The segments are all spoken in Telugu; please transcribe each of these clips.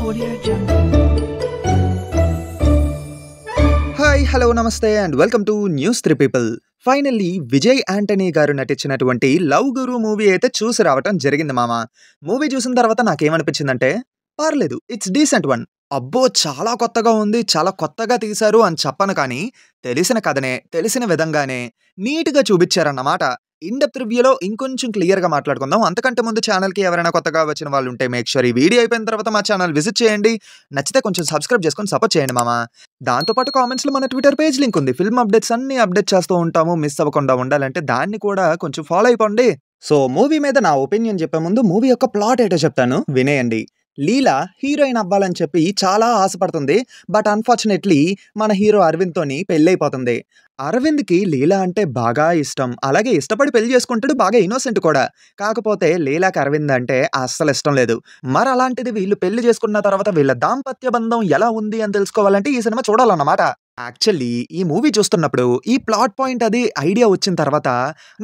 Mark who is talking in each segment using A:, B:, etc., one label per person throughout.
A: Audio Jungle.
B: హాయ్ హలో నమస్తే and welcome to news 3 people. Finally Vijay Antony గారు నటించినటువంటి లవ్ గురు మూవీ అయితే చూసి రావటం జరిగింది మామ. మూవీ చూసిన తర్వాత నాకేమనిపించిందంటే పర్లేదు, ఇట్స్ డీసెంట్ వన్. అబ్బో చాలా కొత్తగా ఉంది, చాలా కొత్తగా తీశారు అని చెప్పను కానీ తెలిసిన కథనే తెలిసిన విధంగానే నీట్గా చూపించారన్నమాట. ఇన్ డెప్త్ రివ్యూలో ఇంకొంచెం క్లియర్గా మాట్లాడుకుందాం. అంతకంటే ముందు ఛానల్కి ఎవరైనా కొత్తగా వచ్చిన వాళ్ళు ఉంటే మేక్ షూర్ ఈ వీడియో అయిపోయిన తర్వాత మా ఛానల్ విజిట్ చేయండి. నచ్చితే కొంచెం సబ్స్క్రైబ్ చేసుకొని సపోర్ట్ చేయండి మామ. దాంతోపాటు కామెంట్స్లో మన ట్విట్టర్ పేజ్ లింక్ ఉంది. ఫిల్మ్ అప్డేట్స్ అన్ని అప్డేట్ చేస్తూ ఉంటాము. మిస్ అవ్వకుండా ఉండాలంటే దాన్ని కూడా కొంచెం ఫాలో అయిపోండి. సో మూవీ మీద నా ఒపీనియన్ చెప్పే ముందు మూవీ యొక్క ప్లాట్ ఏంటో చెప్తాను, వినేయండి. లీలా హీరోయిన్ అవ్వాలని చెప్పి చాలా ఆశపడుతుంది. బట్ అన్ఫార్చునేట్లీ మన హీరో అరవింద్తోని పెళ్ళైపోతుంది. అరవింద్కి లీలా అంటే బాగా ఇష్టం, అలాగే ఇష్టపడి పెళ్లి చేసుకుంటాడు, బాగా ఇన్నోసెంట్ కూడా. కాకపోతే లీలాకి అరవింద్ అంటే అస్సలు ఇష్టం లేదు. మరి అలాంటిది వీళ్ళు పెళ్లి చేసుకున్న తర్వాత వీళ్ళ దాంపత్య బంధం ఎలా ఉంది అని తెలుసుకోవాలంటే ఈ సినిమా చూడాలన్నమాట. యాక్చువల్లీ ఈ మూవీ చూస్తున్నప్పుడు ఈ ప్లాట్ పాయింట్ అది ఐడియా వచ్చిన తర్వాత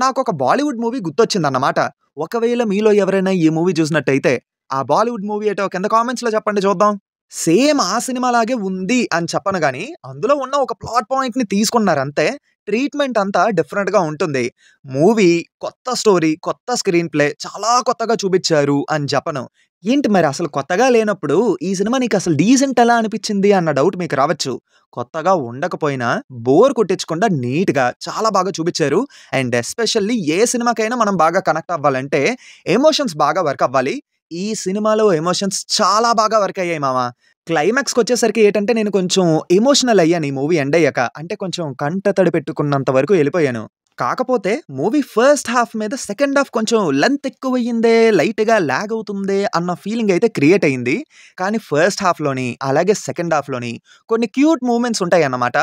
B: నాకు ఒక బాలీవుడ్ మూవీ గుర్తొచ్చిందన్నమాట. ఒకవేళ మీలో ఎవరైనా ఈ మూవీ చూసినట్టయితే ఆ బాలీవుడ్ మూవీ ఏటో కింద కామెంట్స్లో చెప్పండి చూద్దాం. సేమ్ ఆ సినిమా లాగే ఉంది అని చెప్పను గానీ అందులో ఉన్న ఒక ప్లాట్ పాయింట్ని తీసుకున్నారు అంతే. ట్రీట్మెంట్ అంతా డిఫరెంట్గా ఉంటుంది. మూవీ కొత్త స్టోరీ, కొత్త స్క్రీన్ ప్లే, చాలా కొత్తగా చూపించారు అని చెప్పను. ఏంటి మరి అసలు కొత్తగా లేనప్పుడు ఈ సినిమా నీకు అసలు డీసెంట్ ఎలా అనిపించింది అన్న డౌట్ మీకు రావచ్చు. కొత్తగా ఉండకపోయినా బోర్ కొట్టించకుండా నీట్గా చాలా బాగా చూపించారు. అండ్ ఎస్పెషల్లీ ఏ సినిమాకైనా మనం బాగా కనెక్ట్ అవ్వాలంటే ఎమోషన్స్ బాగా వర్క్ అవ్వాలి. ఈ సినిమాలో ఎమోషన్స్ చాలా బాగా వర్క్ అయ్యాయి మామ. క్లైమాక్స్కి వచ్చేసరికి ఏంటంటే నేను కొంచెం ఎమోషనల్ అయ్యాను ఈ మూవీ ఎండ్ అయ్యాక. అంటే కొంచెం కంట తడి పెట్టుకున్నంత వరకు వెళ్ళిపోయాను. కాకపోతే మూవీ ఫస్ట్ హాఫ్ మీద సెకండ్ హాఫ్ కొంచెం లెంత్ ఎక్కువయ్యిందే, లైట్గా ల్యాగ్ అవుతుందే అన్న ఫీలింగ్ అయితే క్రియేట్ అయ్యింది. కానీ ఫస్ట్ హాఫ్లోని అలాగే సెకండ్ హాఫ్లోని కొన్ని క్యూట్ మూమెంట్స్ ఉంటాయి అన్నమాట.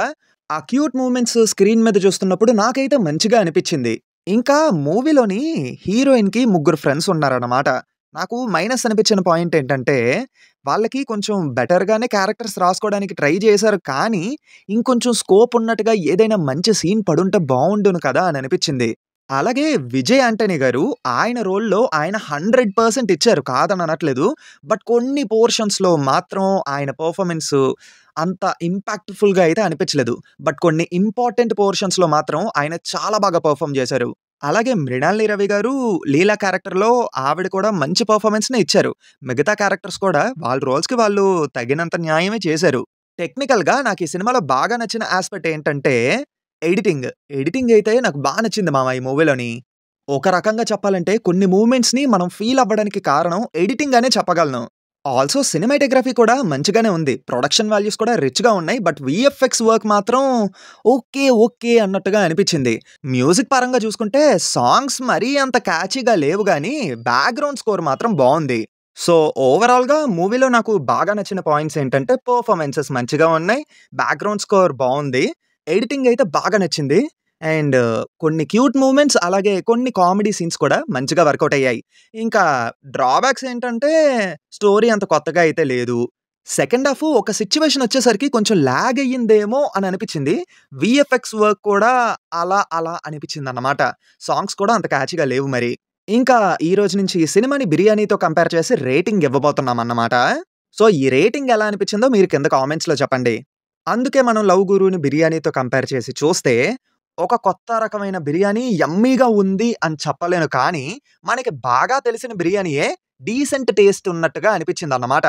B: ఆ క్యూట్ మూమెంట్స్ స్క్రీన్ మీద చూస్తున్నప్పుడు నాకైతే మంచిగా అనిపించింది. ఇంకా మూవీలోని హీరోయిన్కి 3 ఫ్రెండ్స్ ఉన్నారన్నమాట. నాకు మైనస్ అనిపించిన పాయింట్ ఏంటంటే వాళ్ళకి కొంచెం బెటర్గానే క్యారెక్టర్స్ రాసుకోవడానికి ట్రై చేశారు, కానీ ఇంకొంచెం స్కోప్ ఉన్నట్టుగా ఏదైనా మంచి సీన్ పడుంటే బాగుండును కదా అని అనిపించింది. అలాగే విజయ్ యాంటనీ గారు ఆయన రోల్లో ఆయన 100% ఇచ్చారు, కాదని అనట్లేదు. బట్ కొన్ని పోర్షన్స్లో మాత్రం ఆయన పర్ఫార్మెన్స్ అంత ఇంపాక్ట్ఫుల్గా అయితే అనిపించలేదు. బట్ కొన్ని ఇంపార్టెంట్ పోర్షన్స్లో మాత్రం ఆయన చాలా బాగా పర్ఫామ్ చేశారు. అలాగే మృణాలిని రవి గారు లీలా క్యారెక్టర్లో ఆవిడ కూడా మంచి పర్ఫార్మెన్స్నే ఇచ్చారు. మిగతా క్యారెక్టర్స్ కూడా వాళ్ళ రోల్స్కి వాళ్ళు తగినంత న్యాయమే చేశారు. టెక్నికల్గా నాకు ఈ సినిమాలో బాగా నచ్చిన ఆస్పెక్ట్ ఏంటంటే ఎడిటింగ్. ఎడిటింగ్ అయితే నాకు బాగా నచ్చింది మామ ఈ మూవీలోని. ఒక రకంగా చెప్పాలంటే కొన్ని మూమెంట్స్ని మనం ఫీల్ అవ్వడానికి కారణం ఎడిటింగ్ అనే చెప్పగలను. ఆల్సో సినిమాటోగ్రఫీ కూడా మంచిగానే ఉంది. ప్రొడక్షన్ వాల్యూస్ కూడా రిచ్గా ఉన్నాయి. బట్ విఎఫ్ఎక్స్ వర్క్ మాత్రం ఓకే ఓకే అన్నట్టుగా అనిపించింది. మ్యూజిక్ పరంగా చూసుకుంటే సాంగ్స్ మరీ అంత క్యాచీగా లేవు, కానీ బ్యాక్గ్రౌండ్ స్కోర్ మాత్రం బాగుంది. సో ఓవరాల్గా మూవీలో నాకు బాగా నచ్చిన పాయింట్స్ ఏంటంటే పర్ఫార్మెన్సెస్ మంచిగా ఉన్నాయి, బ్యాక్గ్రౌండ్ స్కోర్ బాగుంది, ఎడిటింగ్ అయితే బాగా నచ్చింది. అండ్ కొన్ని క్యూట్ మూమెంట్స్ అలాగే కొన్ని కామెడీ సీన్స్ కూడా మంచిగా వర్కౌట్ అయ్యాయి. ఇంకా డ్రాబ్యాక్స్ ఏంటంటే స్టోరీ అంత కొత్తగా అయితే లేదు. సెకండ్ హాఫ్ ఒక సిచ్యువేషన్ వచ్చేసరికి కొంచెం ల్యాగ్ అయ్యిందేమో అని అనిపించింది. విఎఫ్ఎక్స్ వర్క్ కూడా అలా అలా అనిపించింది అన్నమాట. సాంగ్స్ కూడా అంత క్యాచీగా లేవు మరి. ఇంకా ఈ రోజు నుంచి ఈ సినిమాని బిర్యానీతో కంపేర్ చేసి రేటింగ్ ఇవ్వబోతున్నాం అన్నమాట. సో ఈ రేటింగ్ ఎలా అనిపించిందో మీరు కింద కామెంట్స్లో చెప్పండి. అందుకే మనం లవ్ గురుని బిర్యానీతో కంపేర్ చేసి చూస్తే ఒక కొత్త రకమైన బిర్యానీ యమ్మీగా ఉంది అని చెప్పలేను, కానీ మనకి బాగా తెలిసిన బిర్యానీయే డీసెంట్ టేస్ట్ ఉన్నట్టుగా అనిపించింది అన్నమాట.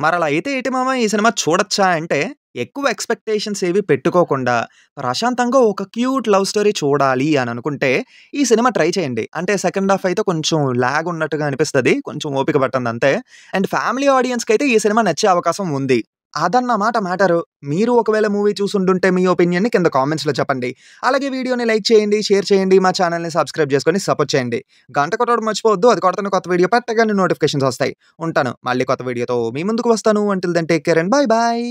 B: మరలా అయితే ఏంటి మామ ఈ సినిమా చూడొచ్చా అంటే ఎక్కువ ఎక్స్పెక్టేషన్స్ ఏవి పెట్టుకోకుండా ప్రశాంతంగా ఒక క్యూట్ లవ్ స్టోరీ చూడాలి అని అనుకుంటే ఈ సినిమా ట్రై చేయండి. అంటే సెకండ్ హాఫ్ అయితే కొంచెం ల్యాగ్ ఉన్నట్టుగా అనిపిస్తుంది, కొంచెం ఓపిక పట్టండి అంతే. అండ్ ఫ్యామిలీ ఆడియన్స్కి అయితే ఈ సినిమా నచ్చే అవకాశం ఉంది. అదన్నమాట మ్యాటరు. మీరు ఒకవేళ మూవీ చూసుంటుంటే మీ ఒపీనియన్ని కింద కామెంట్స్లో చెప్పండి. అలాగే వీడియోని లైక్ చేయండి, షేర్ చేయండి, మా ఛానల్ని సబ్స్క్రైబ్ చేసుకొని సపోర్ట్ చేయండి. గంట కొట్టడం మర్చిపోవద్దు, అది కొడుతున్న కొత్త వీడియో పెట్టగానే నోటిఫికేషన్స్ వస్తాయి. ఉంటాను, మళ్ళీ కొత్త వీడియోతో మీ ముందుకు వస్తాను. Until then take care and bye bye.